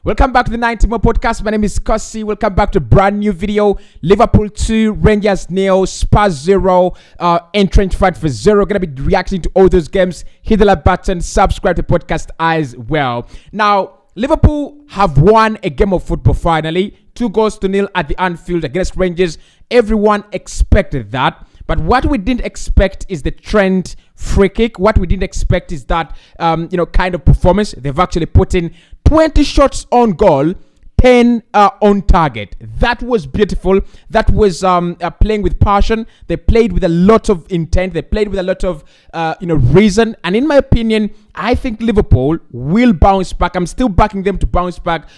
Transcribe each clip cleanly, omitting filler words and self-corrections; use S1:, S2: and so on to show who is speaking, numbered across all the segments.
S1: Welcome back to the 90 More Podcast. My name is Kossi. Welcome back to a brand new video. Liverpool 2, Rangers 0, Spurs 0, and Trent for 0. Going to be reacting to all those games. Hit the like button, subscribe to the podcast as well. Now, Liverpool have won a game of football finally. 2-0 at the Anfield against Rangers. Everyone expected that. But what we didn't expect is the Trent free kick. What we didn't expect is that, kind of performance. They've actually put in 20 shots on goal, 10 on target. That was beautiful. That was playing with passion. They played with a lot of intent. They played with a lot of, reason. And in my opinion, I think Liverpool will bounce back. I'm still backing them to bounce back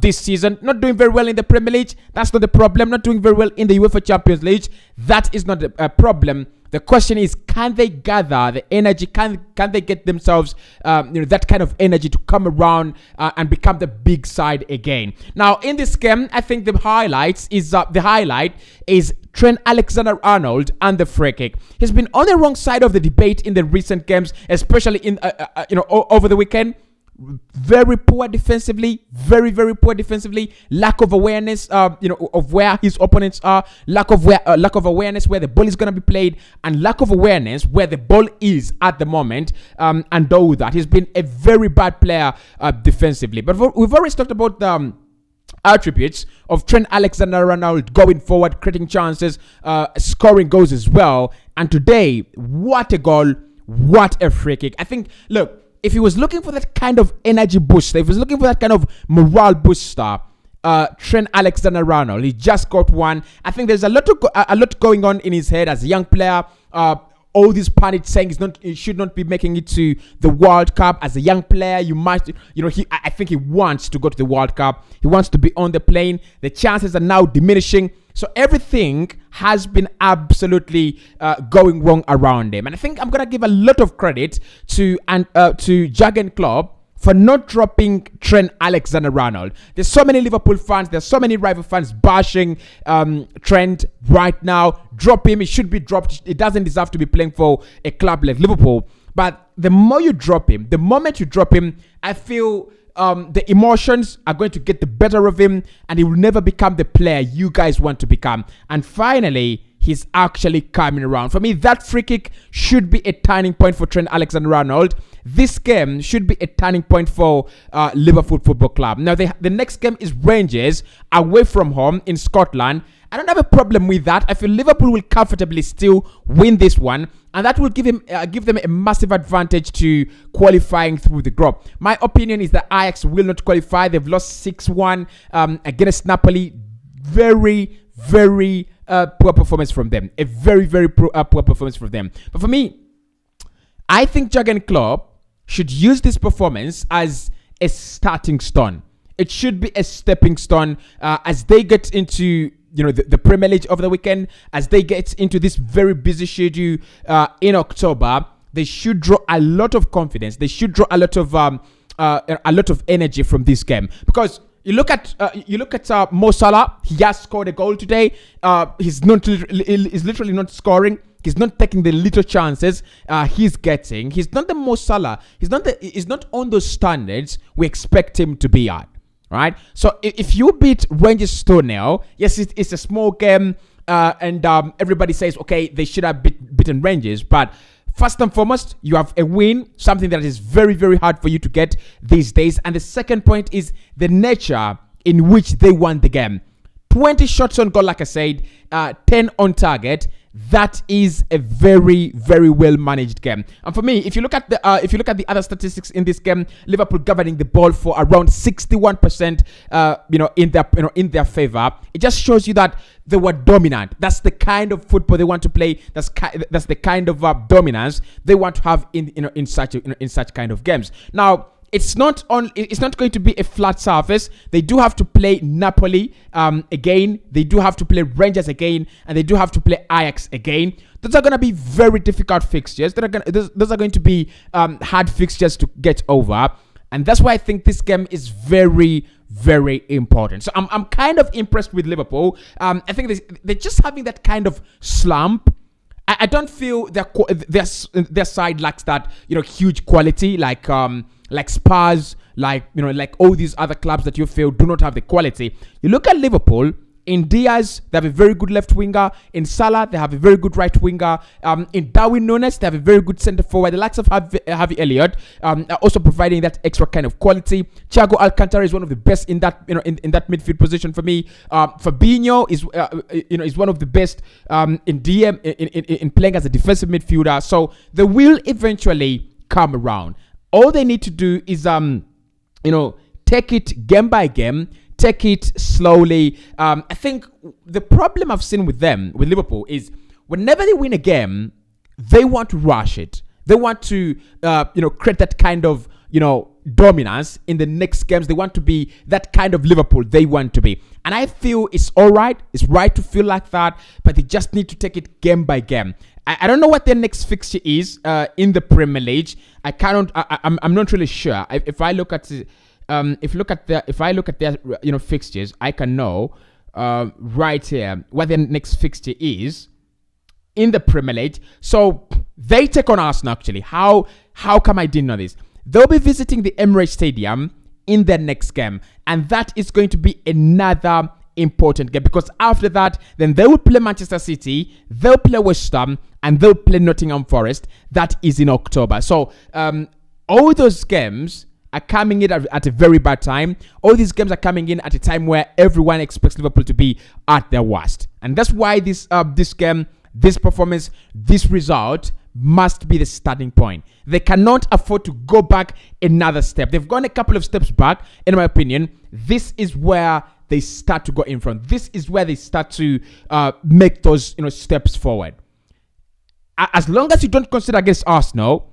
S1: this season. Not doing very well in the Premier League. That's not the problem. Not doing very well in the UEFA Champions League. That is not a problem. The question is, can they gather the energy? Can they get themselves, that kind of energy to come around and become the big side again? Now, in this game, I think the highlight is Trent Alexander-Arnold and the free kick. He's been on the wrong side of the debate in the recent games, especially in over the weekend. Very poor defensively, very poor defensively. Lack of awareness, of where his opponents are. Lack of awareness where the ball is gonna be played, and lack of awareness where the ball is at the moment. And all that, he's been a very bad player defensively. But we've already talked about the attributes of Trent Alexander-Arnold going forward, creating chances, scoring goals as well. And today, what a goal! What a free kick! I think, look. If he was looking for that kind of energy booster, if he was looking for that kind of morale booster, Trent Alexander-Arnold, he just got one. I think there's a lot going on in his head as a young player. All these pundits saying he should not be making it to the World Cup. As a young player, I think he wants to go to the World Cup. He wants to be on the plane. The chances are now diminishing. So everything has been absolutely going wrong around him. And I think I'm going to give a lot of credit to Jurgen Klopp for not dropping Trent Alexander-Arnold. There's so many Liverpool fans, there's so many rival fans bashing Trent right now. Drop him, he should be dropped. He doesn't deserve to be playing for a club like Liverpool. But the more you drop him, the moment you drop him, I feel the emotions are going to get the better of him, and he will never become the player you guys want to become. And finally, he's actually coming around. For me, that free kick should be a turning point for Trent Alexander-Arnold. This game should be a turning point for Liverpool Football Club. Now, the next game is Rangers away from home in Scotland. I don't have a problem with that. I feel Liverpool will comfortably still win this one, and that will give them a massive advantage to qualifying through the group. My opinion is that Ajax will not qualify. They've lost 6-1 against Napoli. Very poor performance from them. A very poor performance from them. But for me, I think Jurgen Klopp should use this performance as a starting stone. It should be a stepping stone as they get into the Premier League over the weekend, as they get into this very busy schedule in October. They should draw a lot of confidence. They should draw a lot of energy from this game, because you look at Mo Salah. He has scored a goal today. He's literally not scoring. He's not taking the little chances he's getting. He's not the Mo Salah. He's not on those standards we expect him to be at. Right? So if you beat Rangers 2-0, yes, it's a small game, and everybody says, okay, they should have beaten Rangers. But first and foremost, you have a win, something that is very hard for you to get these days. And the second point is the nature in which they won the game. 20 shots on goal, like I said, 10 on target. That is a very well managed game. And for me, if you look at the other statistics in this game, Liverpool governing the ball for around 61%, in their favor. It just shows you that they were dominant. That's the kind of football they want to play. That's the kind of dominance they want to have in such kind of games. Now, it's not going to be a flat surface. They do have to play Napoli again. They do have to play Rangers again, and they do have to play Ajax again. Those are going to be very difficult fixtures. Those are going to be hard fixtures to get over, and that's why I think this game is very important. So I'm kind of impressed with Liverpool. I think they're just having that kind of slump. I don't feel their side lacks that huge quality like Spurs like all these other clubs that you feel do not have the quality. You look at Liverpool. In Diaz, they have a very good left winger. In Salah, they have a very good right winger. In Darwin Núñez, they have a very good centre forward. The likes of Harvey Elliott are also providing that extra kind of quality. Thiago Alcantara is one of the best in that in that midfield position for me. Fabinho is one of the best in playing as a defensive midfielder. So they will eventually come around. All they need to do is take it game by game. Take it slowly. I think the problem I've seen with Liverpool, is whenever they win a game, they want to rush it. They want to, create that kind of, dominance in the next games. They want to be that kind of Liverpool they want to be. And I feel it's all right. It's right to feel like that, but they just need to take it game by game. I don't know what their next fixture is in the Premier League. I'm not really sure. If I look at their fixtures, I can know right here what their next fixture is in the Premier League. So they take on Arsenal. Actually, how come I didn't know this? They'll be visiting the Emirates Stadium in their next game, and that is going to be another important game, because after that, then they will play Manchester City, they'll play West Ham, and they'll play Nottingham Forest. That is in October. So all those games are coming in at a very bad time. All these games are coming in at a time where everyone expects Liverpool to be at their worst. And that's why this game, this performance, this result must be the starting point. They cannot afford to go back another step. They've gone a couple of steps back, in my opinion. This is where they start to go in front. This is where they start to make those steps forward. As long as you don't consider against Arsenal,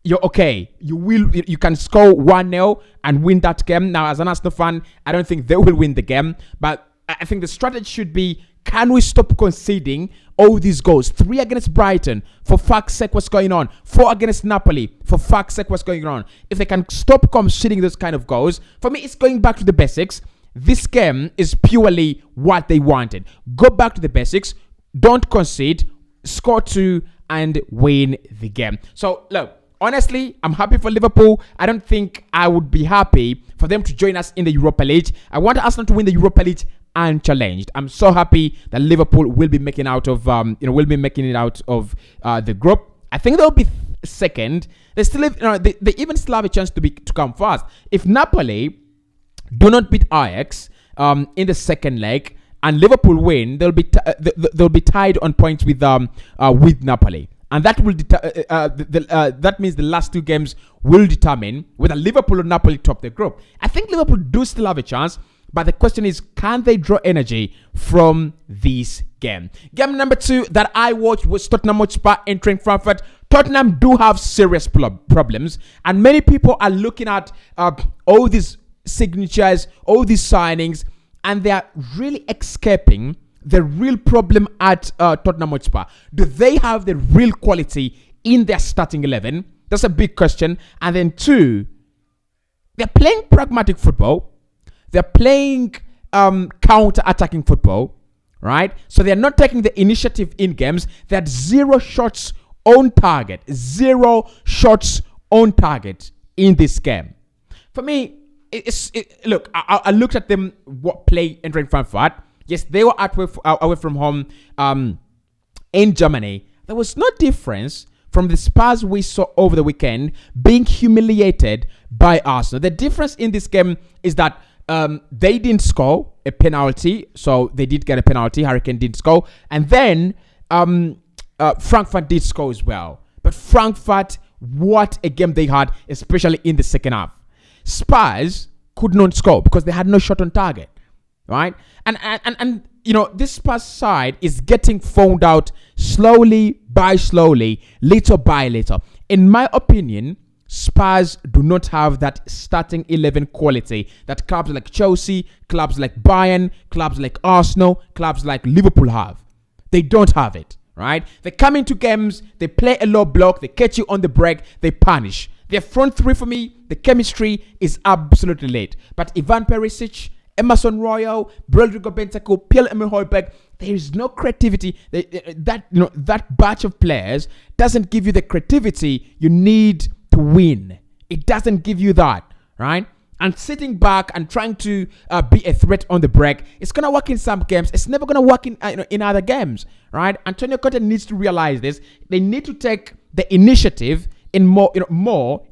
S1: you're okay. You can score 1-0 and win that game. Now, as an Arsenal fan, I don't think they will win the game, but I think the strategy should be, can we stop conceding all these goals? 3 against Brighton, for fuck's sake, what's going on? 4 against Napoli, for fuck's sake, what's going on? If they can stop conceding those kind of goals, for me, it's going back to the basics. This game is purely what they wanted. Go back to the basics, don't concede, score 2, and win the game. So, look, honestly, I'm happy for Liverpool. I don't think I would be happy for them to join us in the Europa League. I want Arsenal to win the Europa League unchallenged. I'm so happy that Liverpool will be making it out of the group. I think they'll be second. They still have, they even still have a chance to come first. If Napoli do not beat Ajax in the second leg and Liverpool win, they'll be tied on points with Napoli. And that will that means the last 2 games will determine whether Liverpool or Napoli top the group. I think Liverpool do still have a chance, but the question is, can they draw energy from this game? Game number 2 that I watched was Tottenham Hotspur and Trent Frankfurt. Tottenham do have serious problems, and many people are looking at all these signatures, all these signings, and they are really escaping the real problem at Tottenham Hotspur. Do they have the real quality in their starting 11? That's a big question. And then 2, they're playing pragmatic football. They're playing counter-attacking football, right? So they're not taking the initiative in games. They had 0 shots on target. 0 shots on target in this game. For me, look, I looked at them play entering Frankfurt. Yes, they were away from home in Germany. There was no difference from the Spurs we saw over the weekend being humiliated by Arsenal. The difference in this game is that they didn't score a penalty. So they did get a penalty. Harry Kane didn't score. And then Frankfurt did score as well. But Frankfurt, what a game they had, especially in the second half. Spurs could not score because they had no shot on target. Right? And this Spurs side is getting found out slowly, little by little. In my opinion, Spurs do not have that starting 11 quality that clubs like Chelsea, clubs like Bayern, clubs like Arsenal, clubs like Liverpool have. They don't have it, right? They come into games, they play a low block, they catch you on the break, they punish. Their front 3 for me, the chemistry is absolutely late. But Ivan Perisic, Emerson Royal, Rodrigo Bentancur, Pierre-Emile Højbjerg, there is no creativity. That batch of players doesn't give you the creativity you need to win. It doesn't give you that, right? and sitting back and trying to be a threat on the break. It's gonna work in some games. It's never gonna work in other games, right? Antonio Conte needs to realize this. They need to take the initiative in more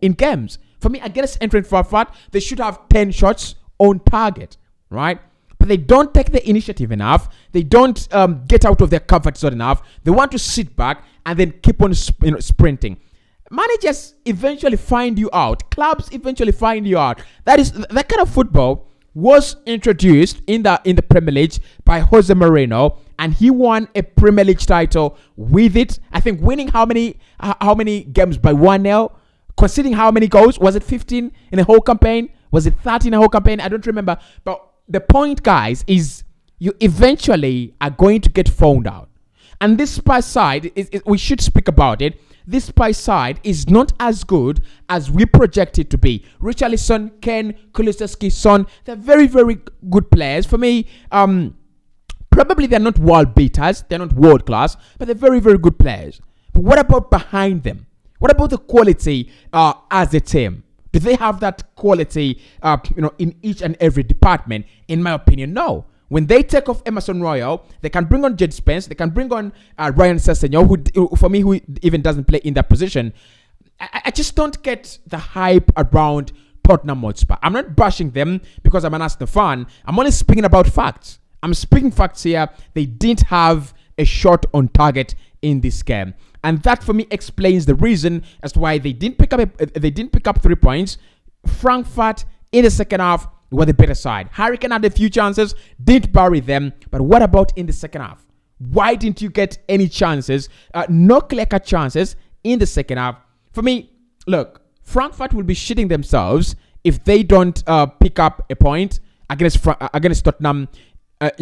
S1: in games. For me, against Eintracht Frankfurt, they should have 10 shots on target, right? But they don't take the initiative enough. They don't get out of their comfort zone enough. They want to sit back and then keep on sprinting. Managers eventually find you out. Clubs eventually find you out. That kind of football was introduced in the Premier League by Jose Mourinho, and he won a Premier League title with it. I think winning how many games by 1-0, conceding how many goals? Was it 15 in the whole campaign? Was it 30 in the whole campaign? I don't remember. But the point, guys, is you eventually are going to get found out. And this Spurs side, we should speak about it. This Spurs side is not as good as we project it to be. Richarlison, Ken, Kulusevski, Son, they're very, very good players. For me, probably they're not world beaters. They're not world class, but they're very, very good players. But what about behind them? What about the quality as a team? Do they have that quality in each and every department? In my opinion, no. When they take off Emerson Royal, they can bring on Jed Spence, they can bring on Ryan Sessegnon, who even doesn't play in that position. I just don't get the hype around Tottenham Hotspur. I'm not bashing them because I'm an Arsenal fan. I'm only speaking about facts. I'm speaking facts here. They didn't have a shot on target in this game, and that for me explains the reason as to why they didn't pick up 3 points. Frankfurt in the second half were the better side. Hurricane had a few chances, didn't bury them. But what about in the second half? Why didn't you get any chances? No clear-cut chances in the second half. For me, look, Frankfurt will be shitting themselves if they don't pick up a point against Tottenham. At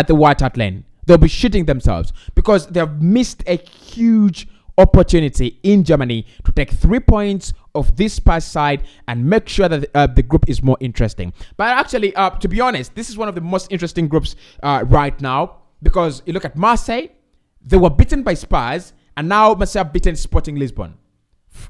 S1: the White Hart Lane, they'll be shitting themselves because they've missed a huge opportunity in Germany to take 3 points of this Spurs side and make sure that the group is more interesting. But actually, to be honest, this is one of the most interesting groups right now, because you look at Marseille, they were beaten by Spurs, and now Marseille have beaten Sporting Lisbon.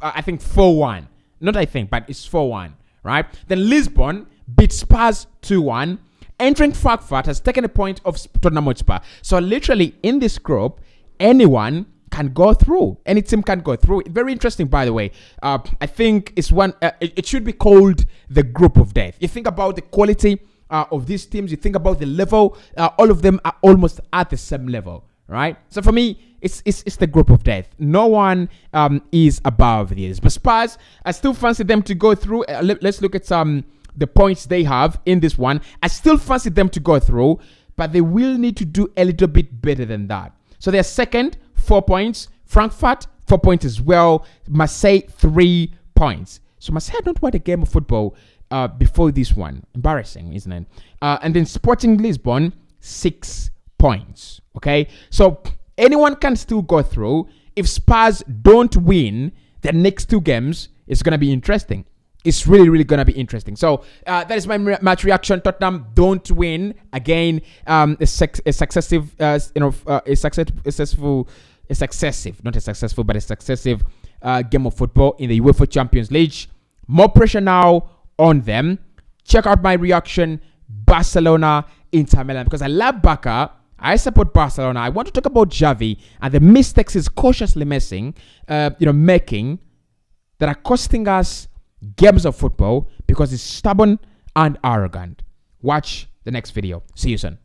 S1: I think 4-1. Not I think, but it's 4-1, right? Then Lisbon beat Spurs 2-1. Eintracht Frankfurt has taken a point of Tottenham Hotspur. So literally in this group, anyone can go through. Any team can go through. Very interesting, by the way. I think it's one. It should be called the group of death. You think about the quality of these teams. You think about the level. All of them are almost at the same level, right? So for me, it's the group of death. No one is above this. But Spurs, I still fancy them to go through. Let's look at the points they have in this one. I still fancy them to go through, but they will need to do a little bit better than that. So they're second, 4 points. Frankfurt, 4 points as well. Marseille, 3 points. So Marseille don't want a game of football before this one. Embarrassing, isn't it? And then Sporting Lisbon, 6 points. Okay? So anyone can still go through. If Spurs don't win the next 2 games, it's going to be interesting. It's really, really going to be interesting. So that is my match reaction. Tottenham don't win again. A successive game of football in the UEFA Champions League. More pressure now on them. Check out my reaction. Barcelona, Inter Milan, because I love Barca. I support Barcelona. I want to talk about Xavi and the mistakes he's cautiously making that are costing us games of football because he's stubborn and arrogant. Watch the next video. See you soon.